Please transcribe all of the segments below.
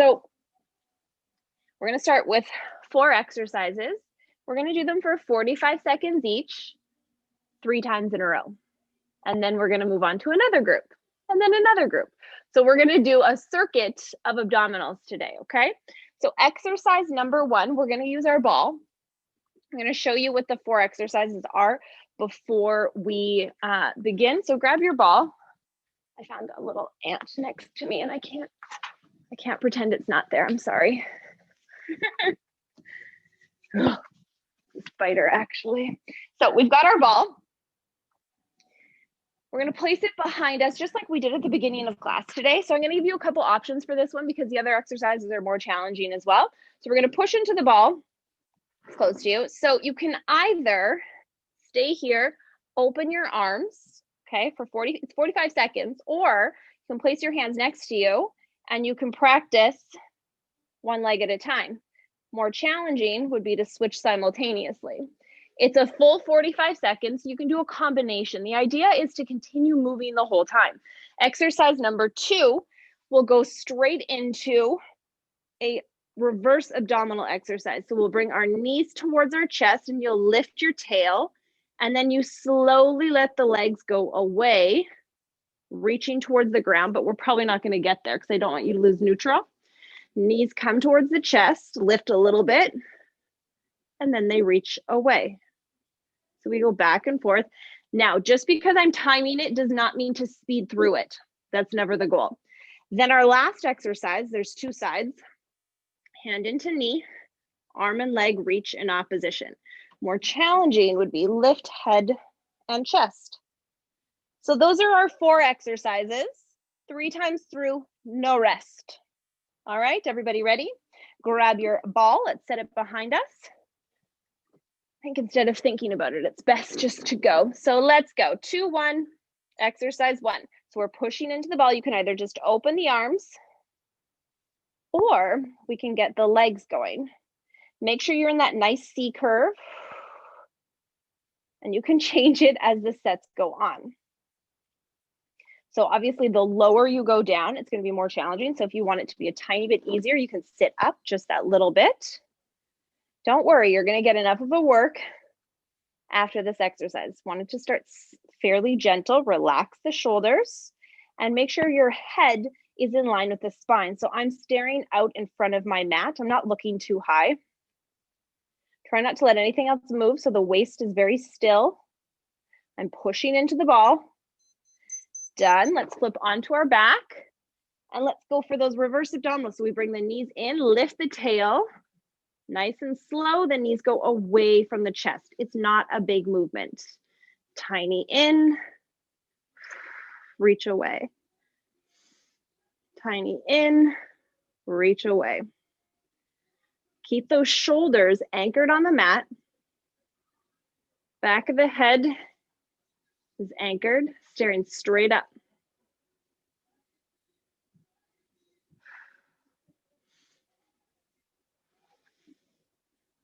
So we're going to start with 4 exercises. We're going to do them for 45 seconds each, 3 times in a row. And then we're going to move on to another group and then another group. So we're going to do a circuit of abdominals today, okay? So exercise number 1, we're going to use our ball. I'm going to show you what the 4 exercises are before we begin. So grab your ball. I found a little ant next to me and I can't pretend it's not there. I'm sorry. Spider, actually. So we've got our ball. We're going to place it behind us just like we did at the beginning of class today. So I'm going to give you a couple options for this one because the other exercises are more challenging as well. So we're going to push into the ball. It's close to you. So you can either stay here, open your arms, okay, for 45 seconds, or you can place your hands next to you and you can practice one leg at a time. More challenging would be to switch simultaneously. It's a full 45 seconds. You can do a combination. The idea is to continue moving the whole time. Exercise number 2 will go straight into a reverse abdominal exercise. So we'll bring our knees towards our chest and you'll lift your tail and then you slowly let the legs go away, reaching towards the ground, but we're probably not going to get there because I don't want you to lose neutral. Knees come towards the chest, lift a little bit, and then they reach away. So we go back and forth. Now, just because I'm timing it does not mean to speed through it. That's never the goal. Then our last exercise, there's 2 sides, hand into knee, arm and leg reach in opposition. More challenging would be lift head and chest. So those are our 4 exercises, 3 times through, no rest. All right, everybody ready? Grab your ball, let's set it behind us. I think instead of thinking about it, it's best just to go. So let's go. 2, 1, exercise 1. So we're pushing into the ball. You can either just open the arms or we can get the legs going. Make sure you're in that nice C curve and you can change it as the sets go on. So obviously the lower you go down, it's going to be more challenging. So if you want it to be a tiny bit easier, you can sit up just that little bit. Don't worry, you're going to get enough of a work after this exercise. Want it to start fairly gentle, relax the shoulders, and make sure your head is in line with the spine. So I'm staring out in front of my mat. I'm not looking too high. Try not to let anything else move so the waist is very still. I'm pushing into the ball. Done. Let's flip onto our back and let's go for those reverse abdominals. So we bring the knees in, lift the tail. Nice and slow, the knees go away from the chest. It's not a big movement. Tiny in, reach away. Tiny in, reach away. Keep those shoulders anchored on the mat. Back of the head is anchored, staring straight up.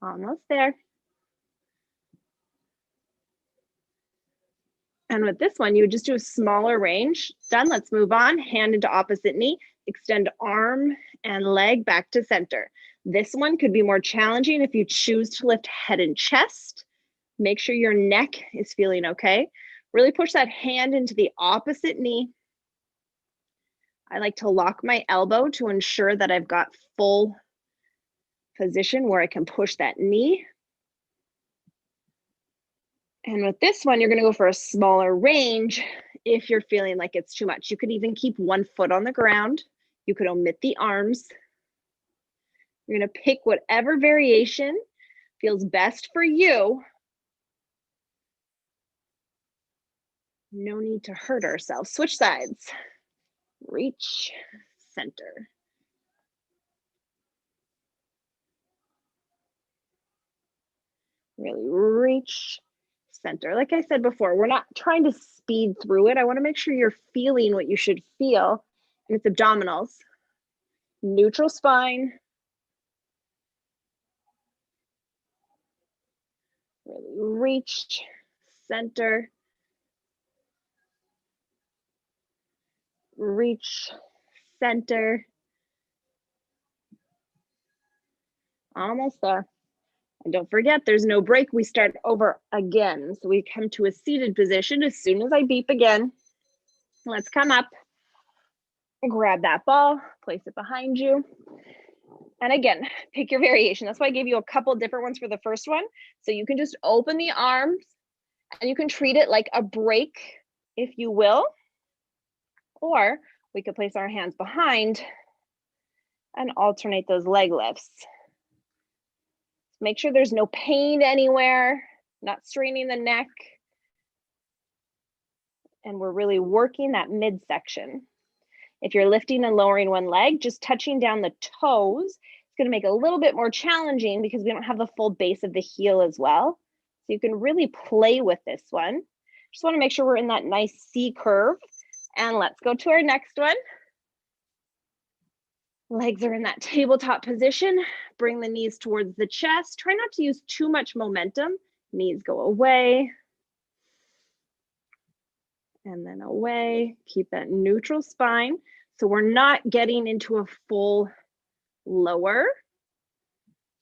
Almost there. And with this one, you would just do a smaller range. Done, let's move on. Hand into opposite knee, extend arm and leg back to center. This one could be more challenging if you choose to lift head and chest. Make sure your neck is feeling okay. Really push that hand into the opposite knee. I like to lock my elbow to ensure that I've got full position where I can push that knee. And with this one, you're going to go for a smaller range if you're feeling like it's too much. You could even keep 1 foot on the ground. You could omit the arms. You're going to pick whatever variation feels best for you. No need to hurt ourselves. Switch sides. Reach, center. Really reach, center. Like I said before, we're not trying to speed through it. I want to make sure you're feeling what you should feel. And it's abdominals. Neutral spine. Really reach, center. Reach, center. Almost there. And don't forget, there's no break. We start over again. So we come to a seated position as soon as I beep again. Let's come up, grab that ball, place it behind you. And again, pick your variation. That's why I gave you a couple different ones for the first one. So you can just open the arms and you can treat it like a break, if you will. Or we could place our hands behind and alternate those leg lifts. Make sure there's no pain anywhere, not straining the neck. And we're really working that midsection. If you're lifting and lowering one leg, just touching down the toes, it's going to make it a little bit more challenging because we don't have the full base of the heel as well. So you can really play with this one. Just want to make sure we're in that nice C curve. And let's go to our next one. Legs are in that tabletop position. Bring the knees towards the chest. Try not to use too much momentum. Knees go away. And then away. Keep that neutral spine. So we're not getting into a full lower.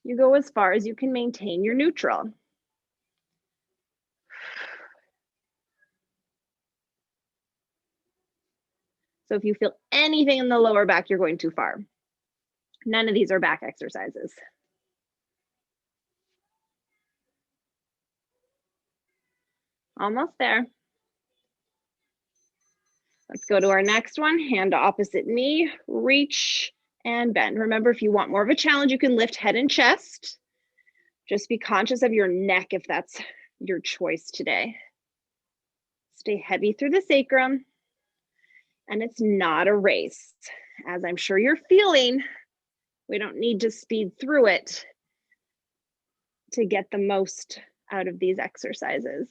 You go as far as you can maintain your neutral. So if you feel anything in the lower back, you're going too far. None of these are back exercises. Almost there. Let's go to our next one. Hand to opposite knee, reach and bend. Remember, if you want more of a challenge, you can lift head and chest. Just be conscious of your neck if that's your choice today. Stay heavy through the sacrum. And it's not a race. As I'm sure you're feeling, we don't need to speed through it to get the most out of these exercises.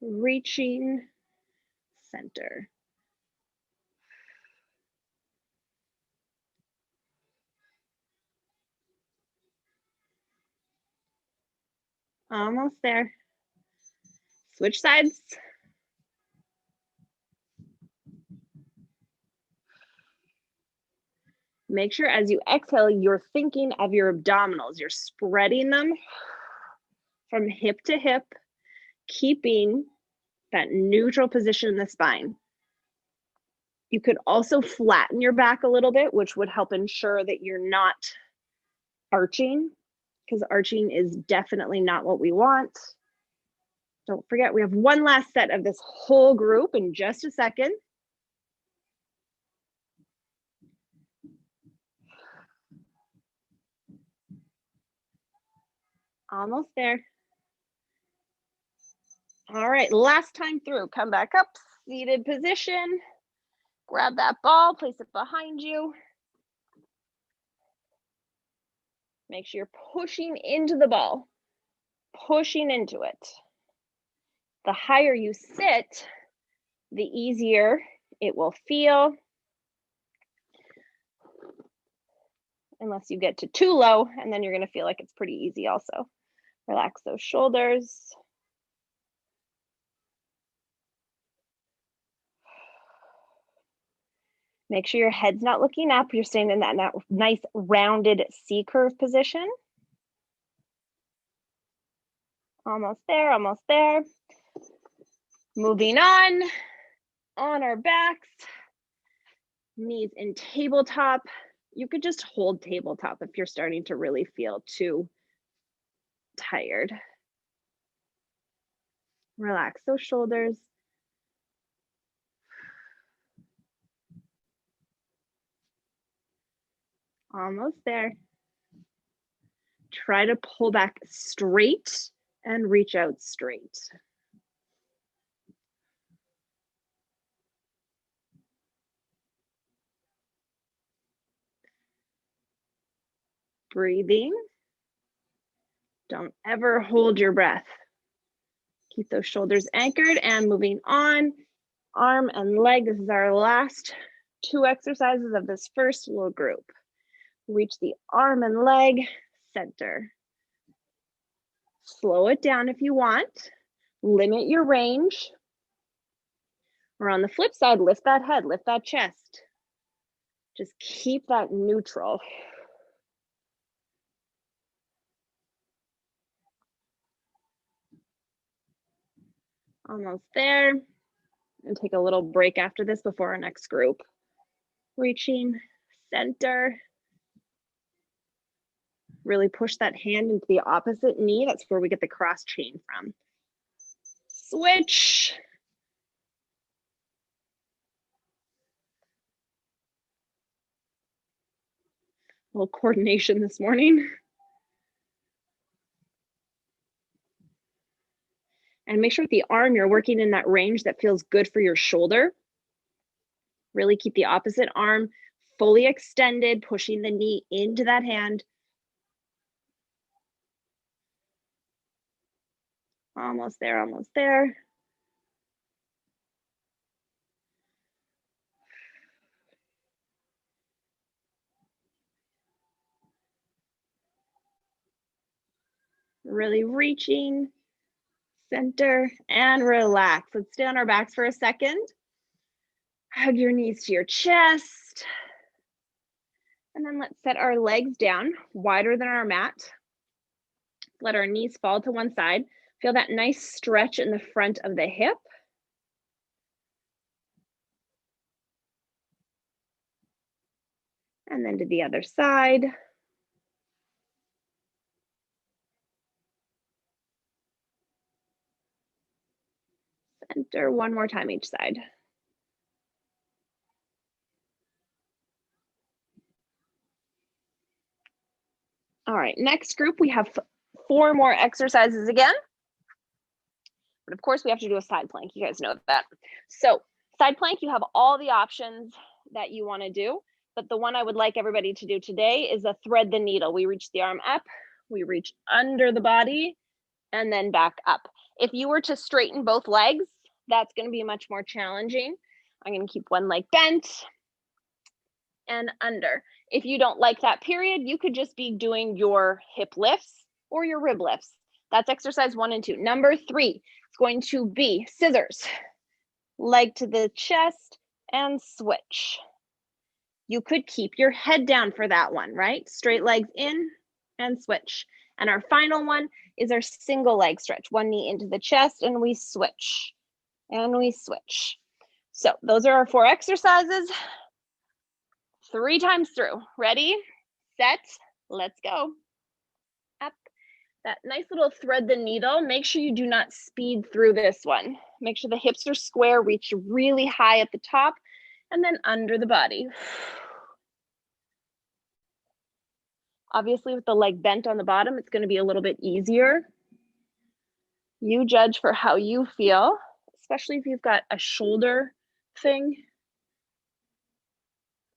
Reaching center. Almost there. Switch sides. Make sure as you exhale, you're thinking of your abdominals. You're spreading them from hip to hip, keeping that neutral position in the spine. You could also flatten your back a little bit, which would help ensure that you're not arching, because arching is definitely not what we want. Don't forget, we have one last set of this whole group in just a second. Almost there. All right, last time through, come back up, seated position. Grab that ball, place it behind you. Make sure you're pushing into the ball, pushing into it. The higher you sit, the easier it will feel. Unless you get to too low, and then you're going to feel like it's pretty easy also. Relax those shoulders. Make sure your head's not looking up. You're staying in that nice rounded C curve position. Almost there, almost there. Moving on our backs. Knees in tabletop. You could just hold tabletop if you're starting to really feel too tired. Relax those shoulders. Almost there. Try to pull back straight and reach out straight. Breathing. Don't ever hold your breath. Keep those shoulders anchored and moving on. Arm and leg. This is our last two exercises of this first little group. Reach the arm and leg center. Slow it down if you want. Limit your range. Or on the flip side, lift that head, lift that chest. Just keep that neutral. Almost there. And take a little break after this before our next group. Reaching, center. Really push that hand into the opposite knee. That's where we get the cross chain from. Switch. A little coordination this morning. And make sure with the arm, you're working in that range that feels good for your shoulder. Really keep the opposite arm fully extended, pushing the knee into that hand. Almost there, almost there. Really reaching, center, and relax. Let's stay on our backs for a second. Hug your knees to your chest. And then let's set our legs down wider than our mat. Let our knees fall to one side. Feel that nice stretch in the front of the hip. And then to the other side. Center, one more time each side. All right, next group, we have 4 more exercises again. But of course, we have to do a side plank. You guys know that. So side plank, you have all the options that you want to do. But the one I would like everybody to do today is a thread the needle. We reach the arm up, we reach under the body, and then back up. If you were to straighten both legs, that's going to be much more challenging. I'm going to keep one leg bent and under. If you don't like that period, you could just be doing your hip lifts or your rib lifts. That's exercise 1 and 2. Number 3 is going to be scissors. Leg to the chest and switch. You could keep your head down for that one, right? Straight legs in and switch. And our final one is our single leg stretch. One knee into the chest and we switch. And we switch. So those are our 4 exercises. 3 times through. Ready, set, let's go. Up. That nice little thread the needle. Make sure you do not speed through this one. Make sure the hips are square, reach really high at the top, and then under the body. Obviously, with the leg bent on the bottom, it's going to be a little bit easier. You judge for how you feel, especially if you've got a shoulder thing.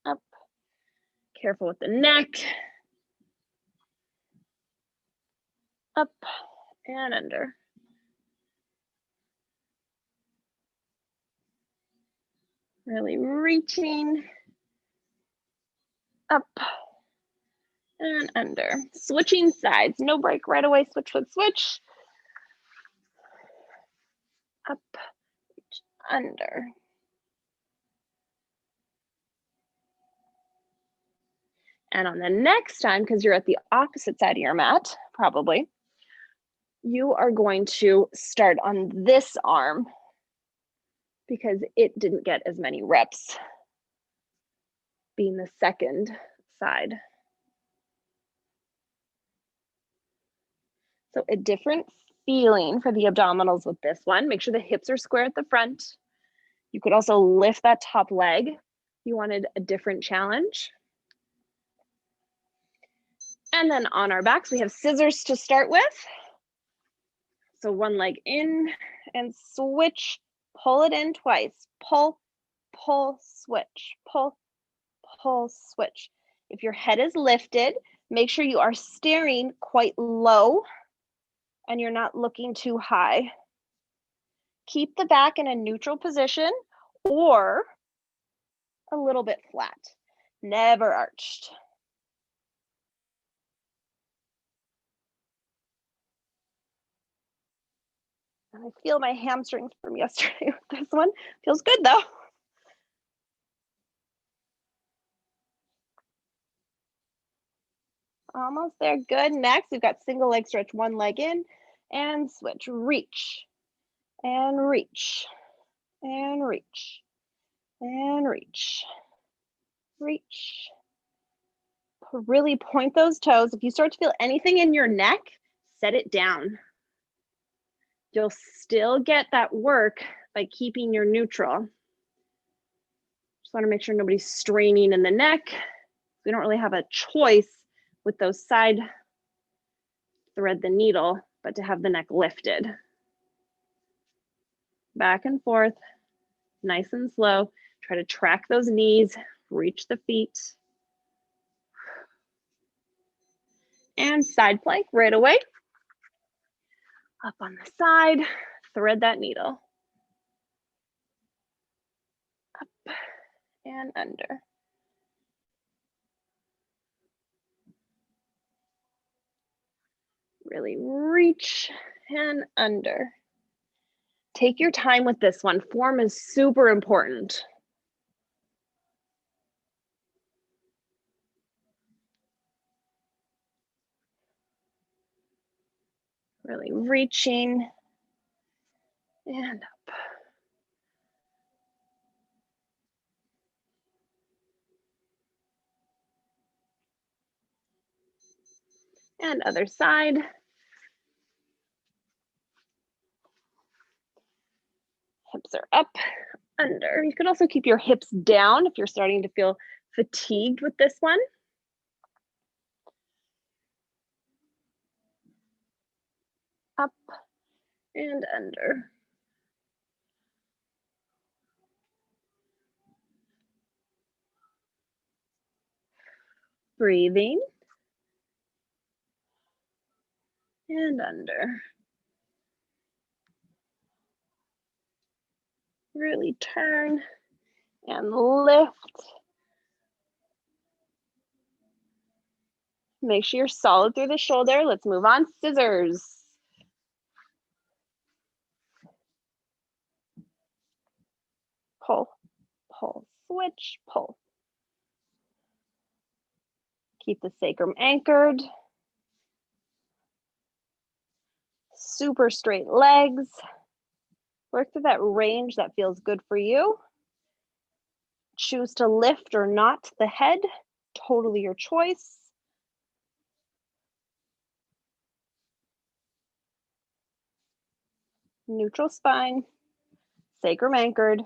Up. Careful with the neck. Up and under. Really reaching. Up and under. Switching sides. No break right away. Switch, switch, switch. Up, under. And on the next time, because you're at the opposite side of your mat, probably, you are going to start on this arm because it didn't get as many reps being the second side. So a different feeling for the abdominals with this one. Make sure the hips are square at the front. You could also lift that top leg if you wanted a different challenge. And then on our backs, we have scissors to start with. So one leg in and switch, pull it in twice, pull, pull, switch, pull, pull, switch. If your head is lifted, make sure you are staring quite low and you're not looking too high. Keep the back in a neutral position or a little bit flat, never arched. And I feel my hamstrings from yesterday with this one. Feels good though. Almost there. Good. Next, we've got single leg stretch, one leg in and switch. Reach and reach and reach and reach. Reach. Really point those toes. If you start to feel anything in your neck, set it down. You'll still get that work by keeping your neutral. Just want to make sure nobody's straining in the neck. We don't really have a choice with those side thread the needle, but to have the neck lifted. Back and forth, nice and slow. Try to track those knees, reach the feet. And side plank right away. Up on the side, thread that needle. Up and under. Really reach and under. Take your time with this one. Form is super important. Really reaching and up. And other side. Hips are up, under. You could also keep your hips down if you're starting to feel fatigued with this one. Up and under. Breathing. And under. Really turn and lift. Make sure you're solid through the shoulder. Let's move on. Scissors. Pull, pull, switch, pull. Keep the sacrum anchored. Super straight legs. Work through that range that feels good for you. Choose to lift or not the head. Totally your choice. Neutral spine. Sacrum anchored.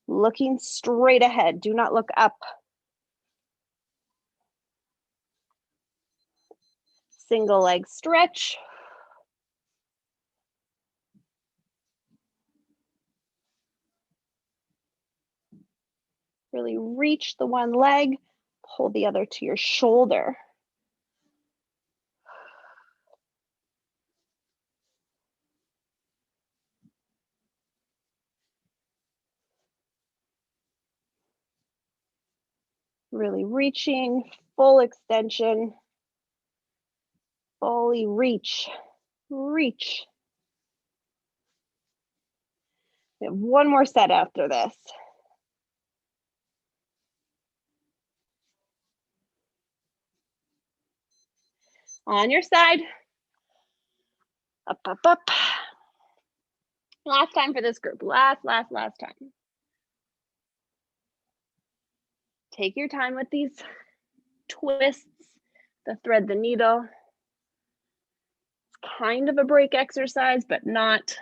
Looking straight ahead. Do not look up. Single leg stretch. Really reach the one leg, pull the other to your shoulder. Really reaching, full extension, fully reach, reach. We have one more set after this. On your side. Up, up, up. Last time for this group. Last time. Take your time with these twists, the thread the needle. It's kind of a break exercise, but not.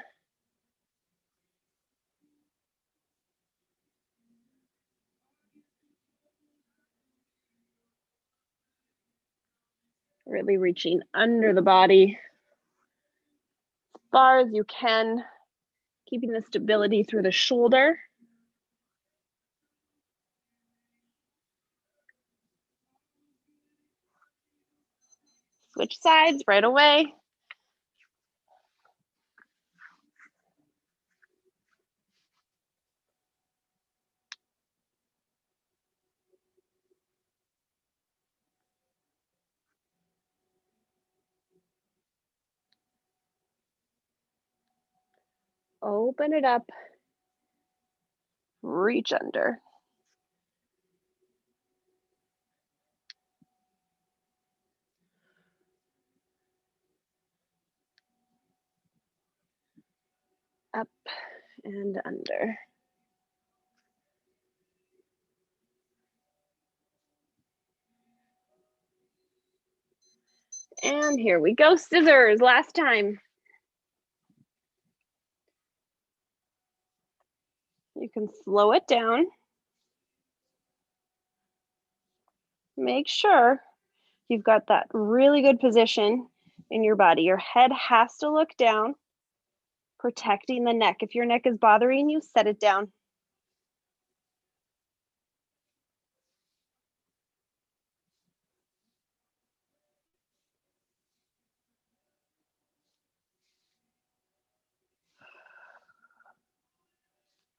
Really reaching under the body as far as you can, keeping the stability through the shoulder. Switch sides right away. Open it up. Reach under. Up and under. And here we go, scissors, last time. You can slow it down. Make sure you've got that really good position in your body. Your head has to look down, protecting the neck. If your neck is bothering you, set it down.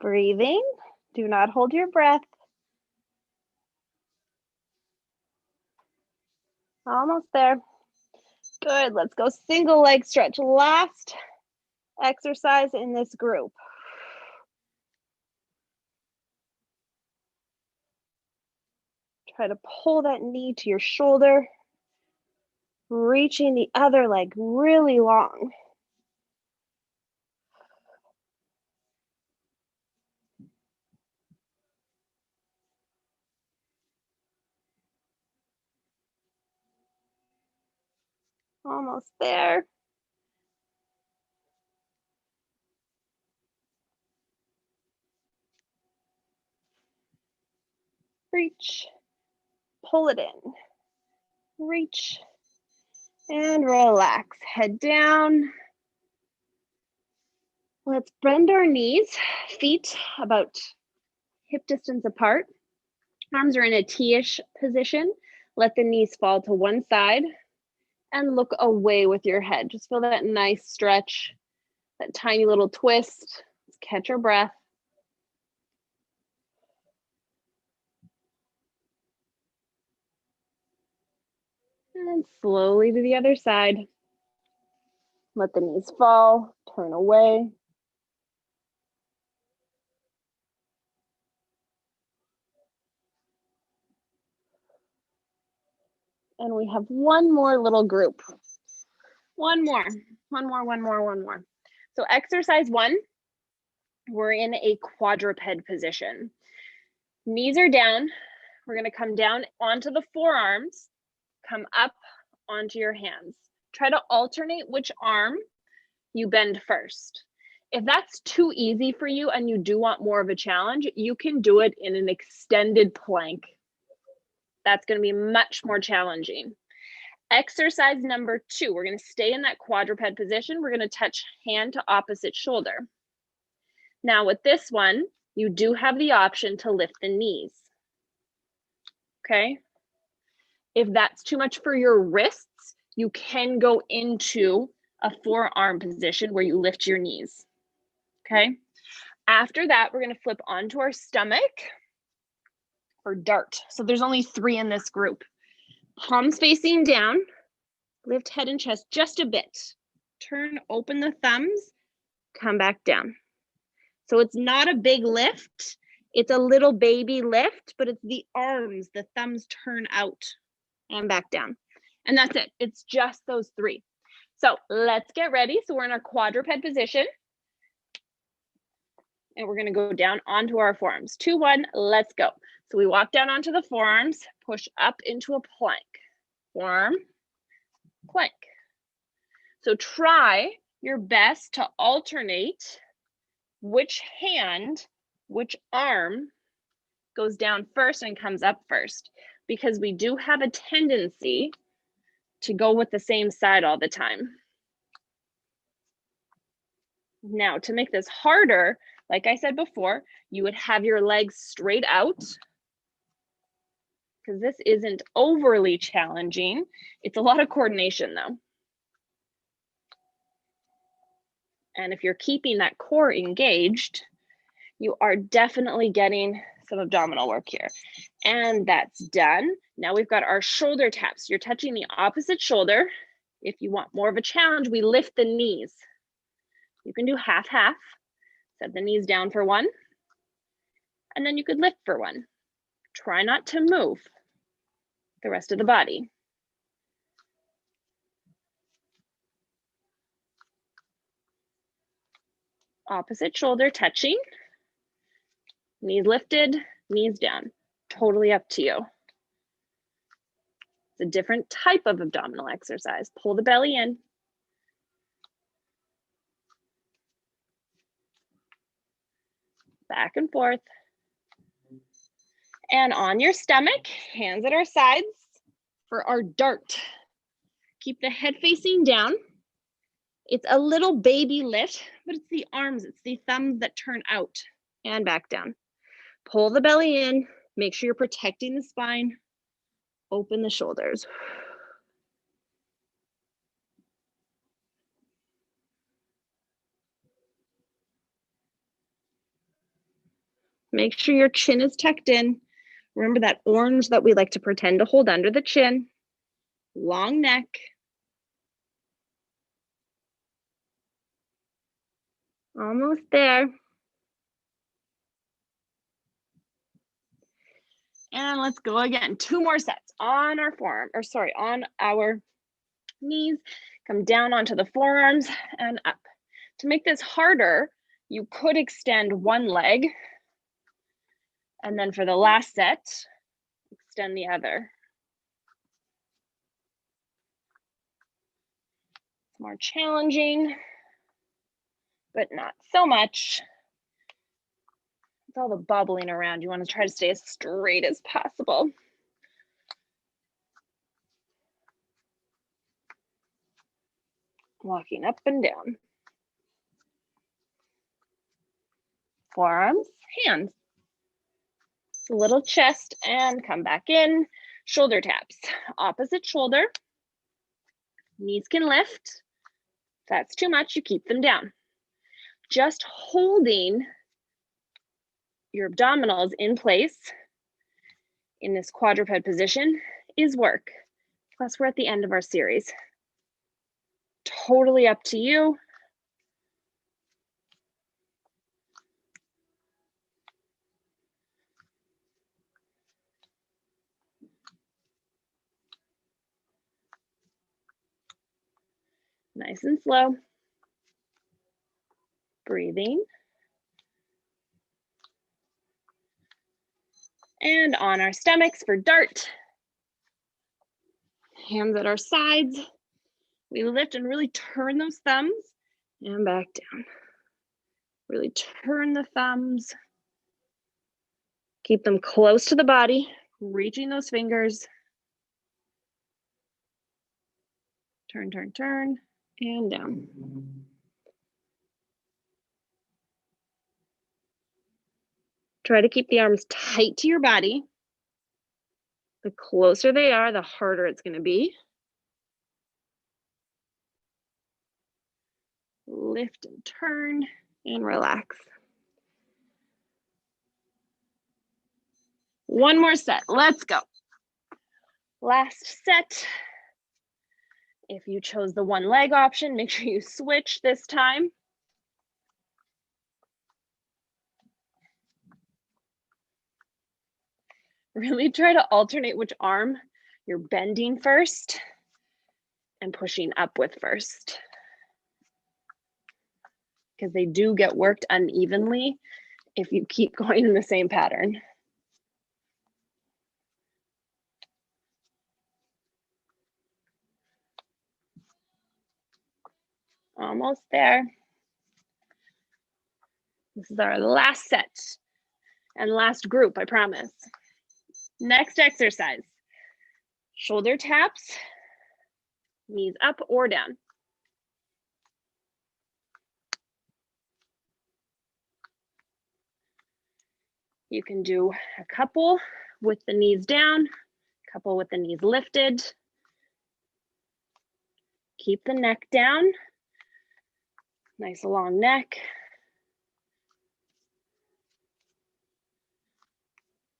Breathing. Do not hold your breath. Almost there. Good. Let's go single leg stretch. Last exercise in this group. Try to pull that knee to your shoulder, reaching the other leg really long. Almost there. Reach, pull it in, reach, and relax. Head down. Let's bend our knees, feet about hip distance apart. Arms are in a T-ish position. Let the knees fall to one side and look away with your head. Just feel that nice stretch, that tiny little twist. Let's catch our breath. And slowly to the other side. Let the knees fall, turn away. And we have one more little group. One more. So exercise 1, we're in a quadruped position. Knees are down. We're gonna come down onto the forearms, come up onto your hands. Try to alternate which arm you bend first. If that's too easy for you and you do want more of a challenge, you can do it in an extended plank. That's gonna be much more challenging. Exercise number 2, we're gonna stay in that quadruped position. We're gonna touch hand to opposite shoulder. Now with this one, you do have the option to lift the knees, okay? If that's too much for your wrists, you can go into a forearm position where you lift your knees, okay? After that, we're gonna flip onto our stomach for dart. So there's only 3 in this group. Palms facing down, lift head and chest just a bit. Turn, open the thumbs, come back down. So it's not a big lift. It's a little baby lift, but it's the arms, the thumbs turn out and back down. And that's it. It's just those 3. So let's get ready. So we're in our quadruped position. And we're gonna go down onto our forearms. 2, 1, let's go. So we walk down onto the forearms, push up into a plank. Forearm, plank. So try your best to alternate which hand, which arm goes down first and comes up first, because we do have a tendency to go with the same side all the time. Now, to make this harder, like I said before, you would have your legs straight out, because this isn't overly challenging. It's a lot of coordination though. And if you're keeping that core engaged, you are definitely getting some abdominal work here. And that's done. Now we've got our shoulder taps. You're touching the opposite shoulder. If you want more of a challenge, we lift the knees. You can do half-half. Set the knees down for 1. And then you could lift for 1. Try not to move the rest of the body. Opposite shoulder touching. Knees lifted, knees down. Totally up to you. It's a different type of abdominal exercise. Pull the belly in. Back and forth. And on your stomach, hands at our sides for our dart. Keep the head facing down. It's a little baby lift, but it's the arms, it's the thumbs that turn out and back down. Pull the belly in, make sure you're protecting the spine. Open the shoulders. Make sure your chin is tucked in. Remember that orange that we like to pretend to hold under the chin. Long neck. Almost there. And let's go again. 2 more sets on our forearm, or sorry, on our knees. Come down onto the forearms and up. To make this harder, you could extend one leg. And then for the last set, extend the other. It's more challenging, but not so much. It's all the bubbling around. You want to try to stay as straight as possible. Walking up and down. Forearms, hands. A little chest and come back in. Shoulder taps. Opposite shoulder. Knees can lift. If that's too much, you keep them down. Just holding your abdominals in place in this quadruped position is work. Plus, we're at the end of our series. Totally up to you. Nice and slow. Breathing. And on our stomachs for dart. Hands at our sides. We lift and really turn those thumbs and back down. Really turn the thumbs. Keep them close to the body, reaching those fingers. Turn, turn, turn, and down. Try to keep the arms tight to your body. The closer they are, the harder it's going to be. Lift and turn and relax. One more set. Let's go. Last set. If you chose the one leg option, make sure you switch this time. Really try to alternate which arm you're bending first and pushing up with first, because they do get worked unevenly if you keep going in the same pattern. Almost there. This is our last set and last group, I promise. Next exercise, shoulder taps, knees up or down. You can do a couple with the knees down, a couple with the knees lifted. Keep the neck down. Nice long neck.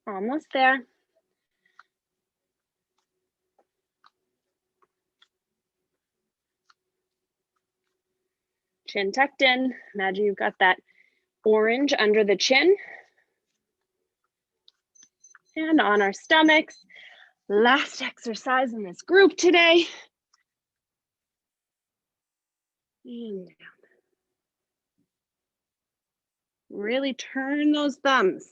Almost there. Chin tucked in. Imagine you've got that orange under the chin. And on our stomachs. Last exercise in this group today. And down. Really turn those thumbs.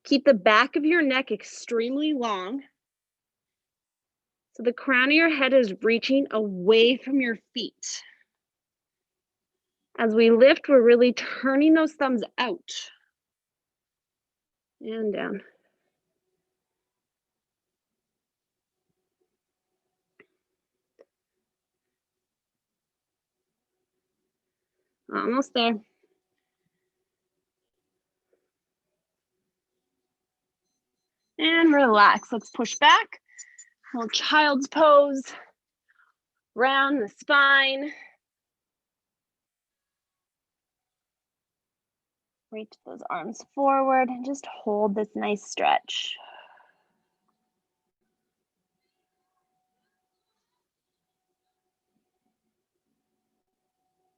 Keep the back of your neck extremely long. So the crown of your head is reaching away from your feet. As we lift, we're really turning those thumbs out and down. Almost there. And relax. Let's push back. Little child's pose. Round the spine. Reach those arms forward and just hold this nice stretch.